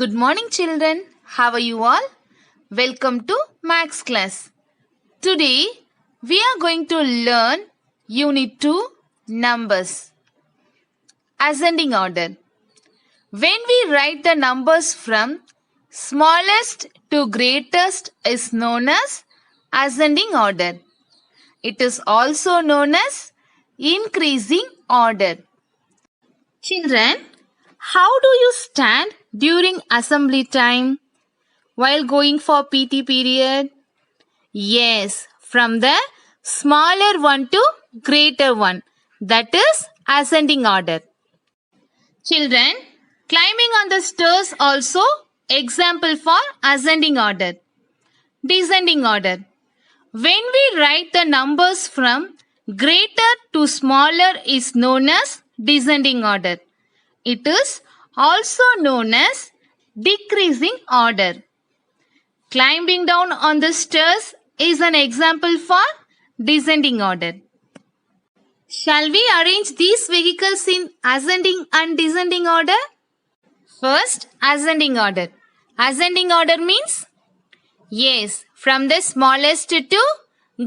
Good morning, children. How are you all? Welcome to Max class. Today, we are going to learn Unit 2 Numbers. Ascending order. When we write the numbers from smallest to greatest is known as ascending order. It is also known as increasing order. Children, how do you stand during assembly time while going for PT period? Yes, from the smaller one to greater one. That is ascending order. Children, climbing on the stairs also example for ascending order. Descending order. When we write the numbers from greater to smaller is known as descending order. It is also known as decreasing order. Climbing down on the stairs is an example for descending order. Shall we arrange these vehicles in ascending and descending order? First, ascending order. Ascending order means? Yes, from the smallest to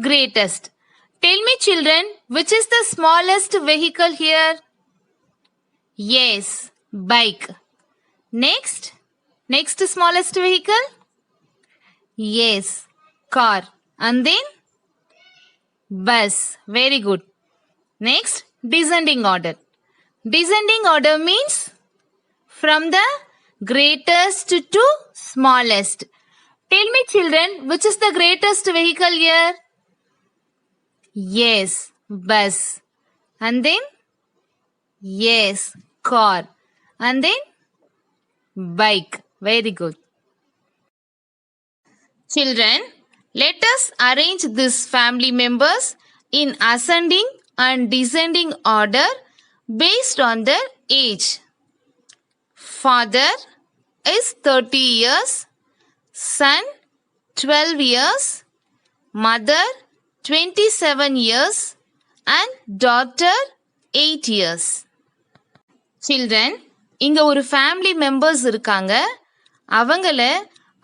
greatest. Tell me, children, which is the smallest vehicle here? Yes, bike. Next smallest vehicle? Yes, car. And then? Bus. Very good. Next, descending order. Descending order means from the greatest to smallest. Tell me, children, which is the greatest vehicle here? Yes, bus. And then? Yes, car. And then? Bike. Very good. Children, let us arrange these family members in ascending and descending order based on their age. Father is 30 years, son 12 years, mother 27 years and daughter 8 years. Children, இங்க ஒரு family members இருக்காங்க.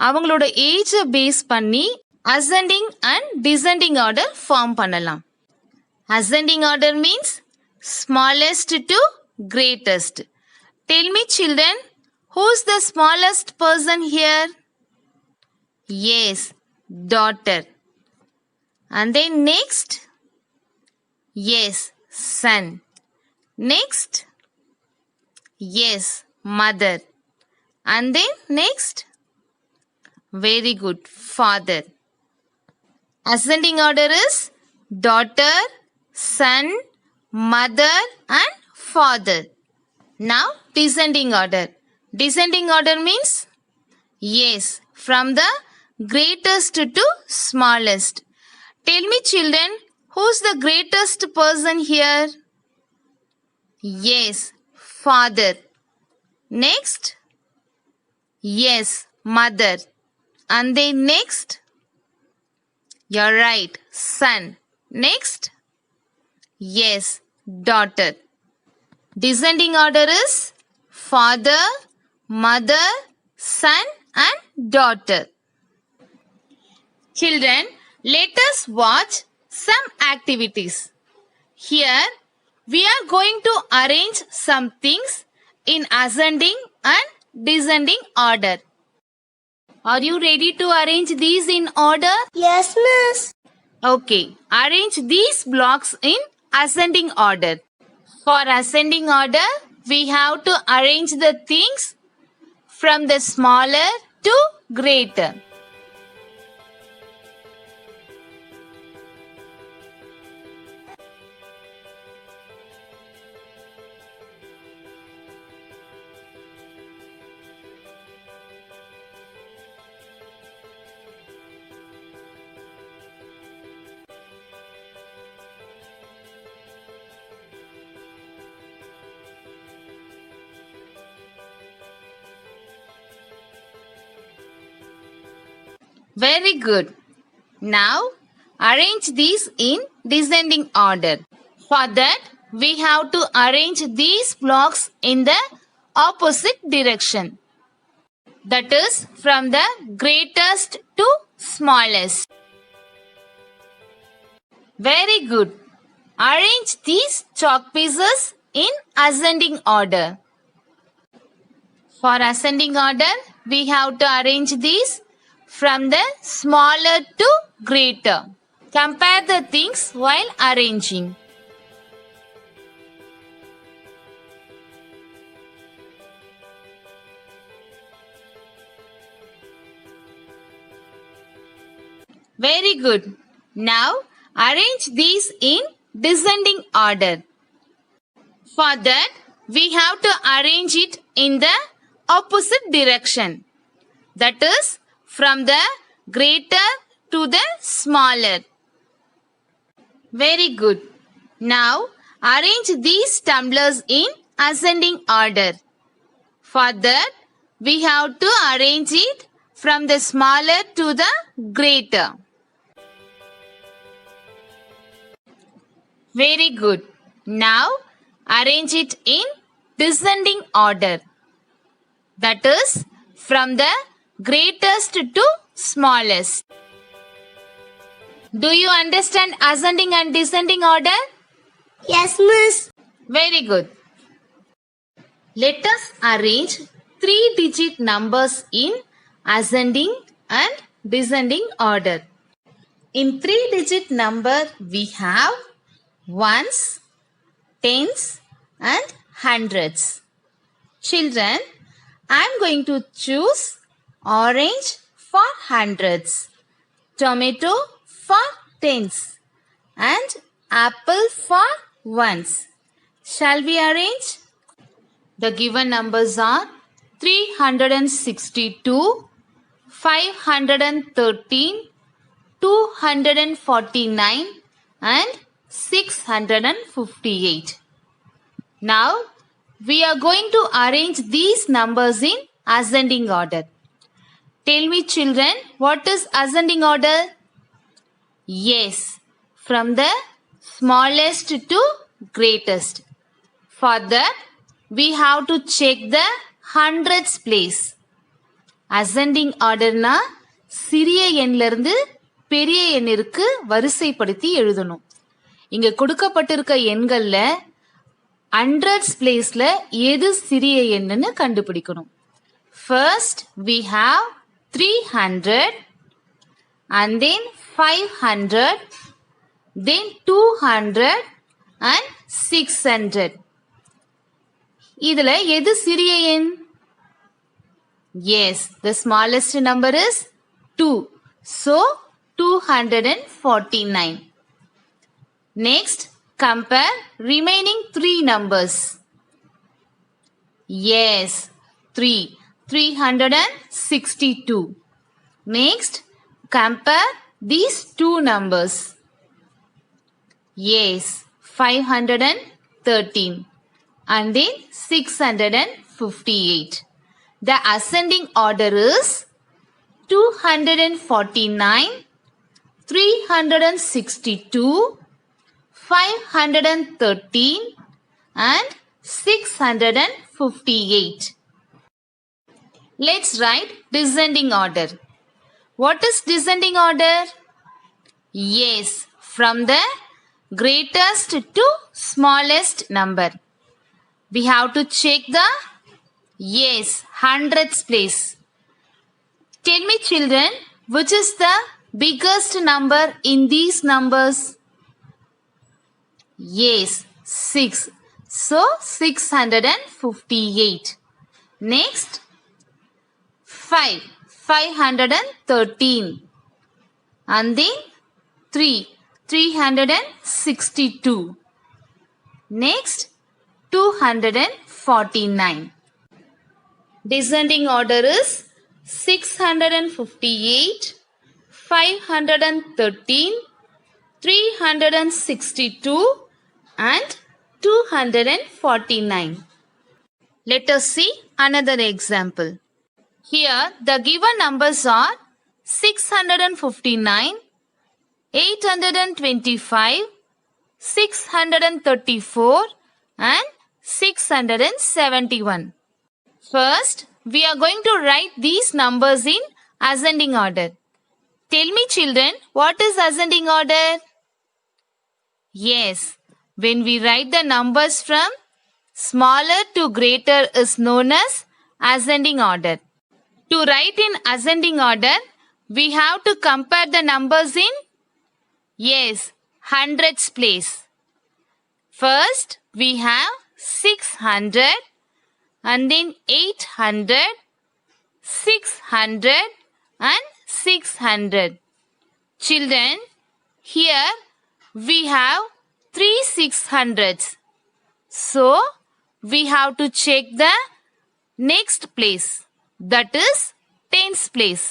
அவங்களோட ஏஜை base பண்ணி ascending and descending order form பண்ணலாம். Ascending order means smallest to greatest. Tell me, children, who's the smallest person here? Yes, daughter. And then next? Yes, son. Next? Yes, mother. And then next? Very good, father. Ascending order is daughter, son, mother and father. Now descending order. Descending order means? Yes, from the greatest to smallest. Tell me, children, who's the greatest person here? Yes, father. Next? Yes, mother. And then next? You're right, son. Next? Yes, daughter. Descending order is father, mother, son and daughter. Children, let us watch some activities. Here, we are going to arrange some things in ascending and descending order. Are you ready to arrange these in order? Yes, miss. Okay, arrange these blocks in ascending order. For ascending order, we have to arrange the things from the smaller to greater. Very good. Now, arrange these in descending order. For that, we have to arrange these blocks in the opposite direction. That is from the greatest to smallest. Very good. Arrange these chalk pieces in ascending order. For ascending order, we have to arrange these from the smaller to greater. Compare the things while arranging. Very good. Now, arrange these in descending order. For that, we have to arrange it in the opposite direction. That is, from the greater to the smaller. Very good. Now, arrange these tumblers in ascending order. For that, we have to arrange it from the smaller to the greater. Very good. Now, arrange it in descending order. That is, from the greatest to smallest. Do you understand ascending and descending order? Yes, Miss. Very good. Let us arrange 3-digit numbers in ascending and descending order. In 3-digit number, we have ones, tens and hundreds. Children, I am going to choose orange for hundreds, tomato for tens and apple for ones. Shall we arrange? The given numbers are 362, 513, 249 and 658. Now, we are going to arrange these numbers in ascending order. Tell me, children, what is ascending order? Yes, from the smallest to greatest. For that, we have to check the hundreds place. Ascending order na சிறிய எண்ணிலிருந்து பெரிய எண்ணிற்கு வரிசைப்படுத்தி எழுதணும். இங்க கொடுக்கப்பட்டிருக்க எண்கள்ல hundreds placeல எது சிறிய எண்ணுன்னு கண்டுபிடிக்கணும். First we have 300 and then 500, then 200 and 600. இதுல எது சிறிய எண்? Yes, the smallest number is 2. So 249. Next, compare remaining 3 numbers. Yes, 362. Next, compare these 2 numbers. Yes, 513 and then 658. The ascending order is 249, 362, 513 and 658. Let's write descending order. What is descending order? Yes, from the greatest to smallest number. We have to check the hundreds place. Tell me, children, which is the biggest number in these numbers? Yes, 6. So 658. Next, 513 and then 362. Next, 249. Descending order is 658, 513, 362 and 249. Let us see another example. Here the given numbers are 659, 825, 634 and 671. First, we are going to write these numbers in ascending order. Tell me children, what is ascending order? Yes, when we write the numbers from smaller to greater is known as ascending order. To write in ascending order, we have to compare the numbers in, yes, hundreds place. First, we have 600 and then 800, 600 and 600. Children, here we have 3 600s. So, we have to check the next place. That is tens place.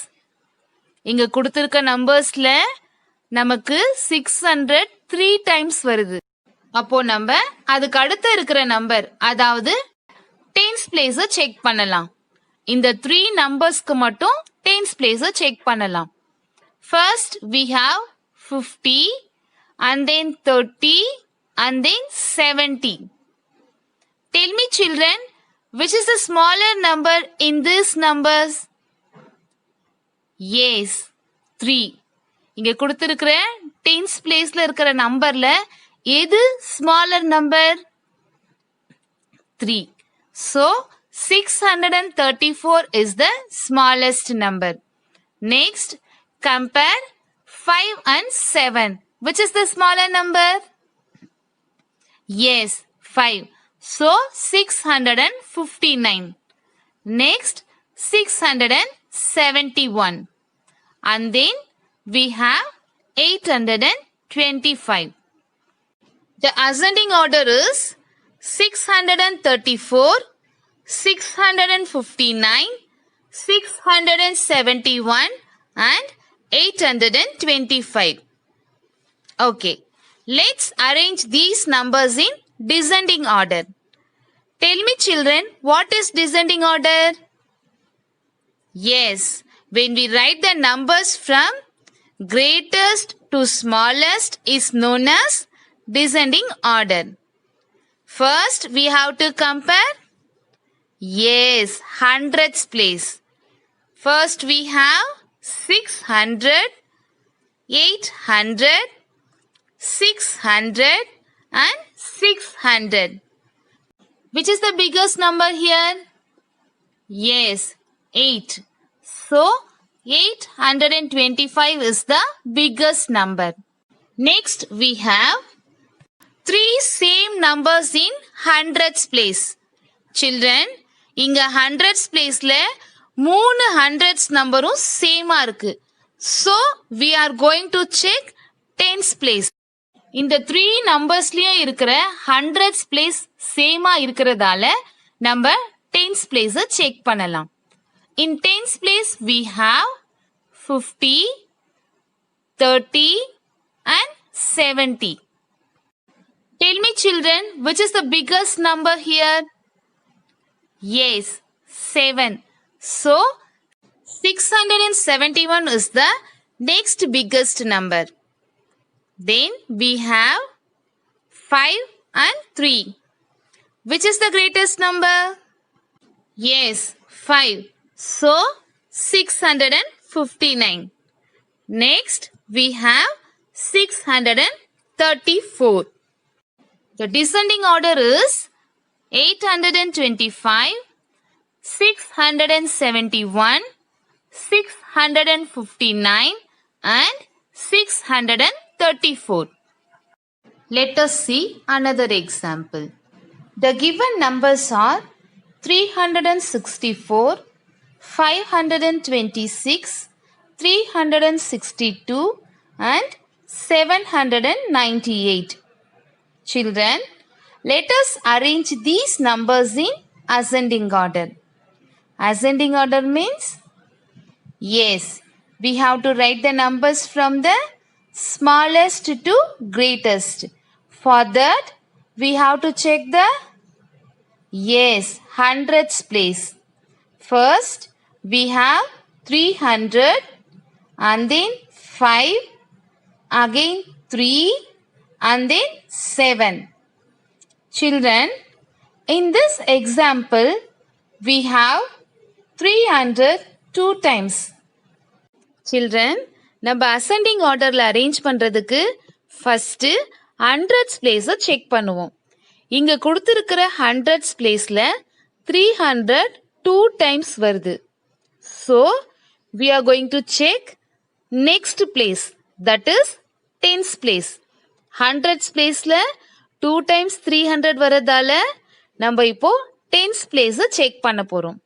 இங்க கொடுத்திருக்க நம்பர்ஸ்ல நமக்கு 600 3 times வருது. அப்போ நம்ம அதுக்கு அடுத்து இருக்கிற number அதாவது டென்ஸ் பிளேஸை செக் பண்ணலாம். இந்த 3 நம்பர்ஸ்க்கு மட்டும் டென்ஸ் பிளேஸை செக் பண்ணலாம். First we have 50 and then 30 and then 70. Tell me children, which is the smaller number in these numbers? Yes, 3. இங்க கொடுத்திருக்கிற டென்ஸ் பிளேஸ்ல இருக்கிற நம்பர்ல எது smaller number? 3. So, 634 is the smallest number. Next, compare 5 and 7. Which is the smaller number? Yes, 5. So, 659. Next, 671. And then, we have 825. The ascending order is 634, 659, 671 and 825. Okay, let's arrange these numbers in descending order. Tell me children, what is descending order? Yes, when we write the numbers from greatest to smallest is known as descending order. First, we have to compare. Yes, hundreds place. First, we have 600, 800, 600 and 600. Which is the biggest number here? Yes, 8. So, 825 is the biggest number. Next, we have 3 same numbers in hundreds place. Children, இங்க hundreds placeல 3 hundreds நம்பரும் சேமா இருக்கு. So, we are going to check tens place. இந்த 3 நம்பர்ஸ்லயும் இருக்கிற hundreds place சேமா இருக்கிறதால நம்ம tens place check பண்ணலாம். In tens place we have 50, 30 and 70. Tell me children, which is the biggest number here? Yes, 7. So, 671 is the next biggest number. Then we have 5 and 3. Which is the greatest number? Yes, 5. So, 659. Next, we have 634. The descending order is 825, 671, 659 and 634. Let us see another example. The given numbers are 364, 526, 362 and 798. Children, let us arrange these numbers in ascending order. Ascending order means, yes, we have to write the numbers from the smallest to greatest. For that, we have to check the, yes, hundreds place. First, we have 300 and then 5, again 3 and then 7. Children, in this example, we have 300 2 times. Children, நம்ம ascending orderல arrange பண்றதுக்கு first hundreds பிளேஸை check பண்ணுவோம். இங்க கொடுத்திருக்கிற hundreds பிளேஸ்ல 300 2 times வருது. So, we are going to check next place, that is tens place. Hundreds placeல 2 times 300 வரதால நம்ம இப்போ tens place check பண்ண போறோம்.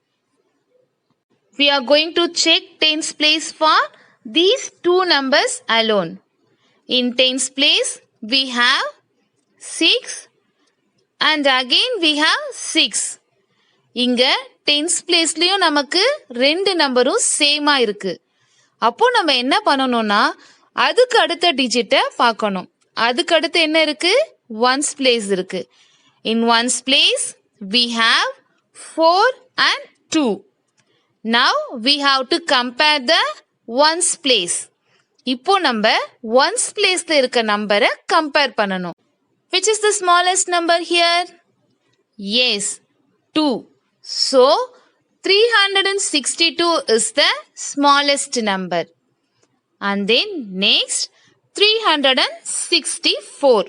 We are going to check tens place for these two numbers alone. In tens place we have 6 and again we have 6. இங்க tense பிளேஸ்லயும் நமக்கு ரெண்டு நம்பரும் சேமா இருக்கு. அப்போ நம்ம என்ன பண்ணணும்னா அதுக்கு அடுத்த டிஜிட்டை பார்க்கணும். அதுக்கு அடுத்து என்ன இருக்கு? ஒன்ஸ் பிளேஸ் இருக்கு. இன் once place we have 4 and 2. Now we have to compare the ones place. இப்போ நம்ம ஒன்ஸ் பிளேஸ்ல இருக்க நம்பரை கம்பேர் பண்ணணும். Which is the smallest number here? Yes, 2. So, 362 is the smallest number. And then next, 364.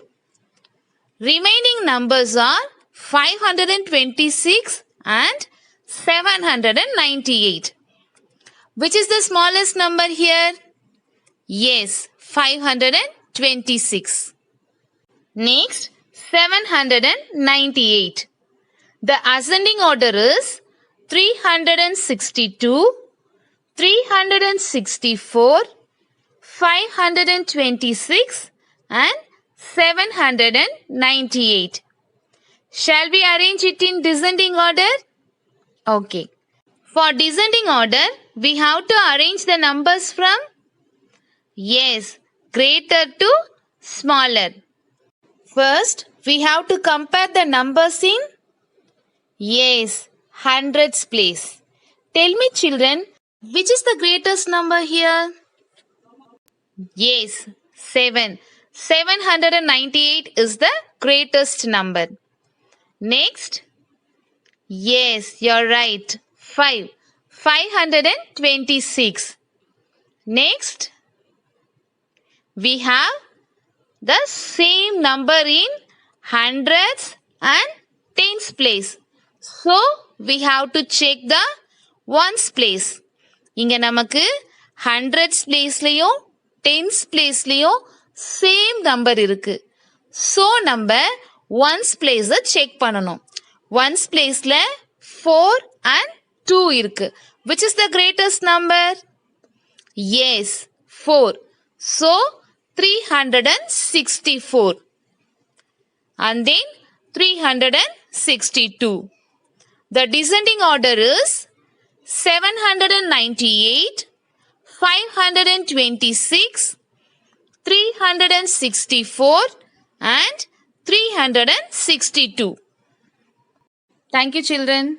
Remaining numbers are 526 and 798. Which is the smallest number here? Yes, 526. Next, 798. The ascending order is 362, 364, 526 and 798. Shall we arrange it in descending order? Okay. For descending order, we have to arrange the numbers from greater to smaller. First, we have to compare the numbers in hundreds place. Tell me children, which is the greatest number here? 7. 798 is the greatest number. Next, you're right. 5. 526. Next, we have the same number in hundreds and tens place. So, we have to check the ones place. இங்க நமக்கு hundreds placeலயும் tens placeலயும் same number இருக்கு. So, நம்ம ones place check பண்ணணும். Ones placeல 4 and 2 இருக்கு. Which is the greatest number? 4. So, 364. And then 362. The descending order is 798, 526, 364 and 362. Thank you children.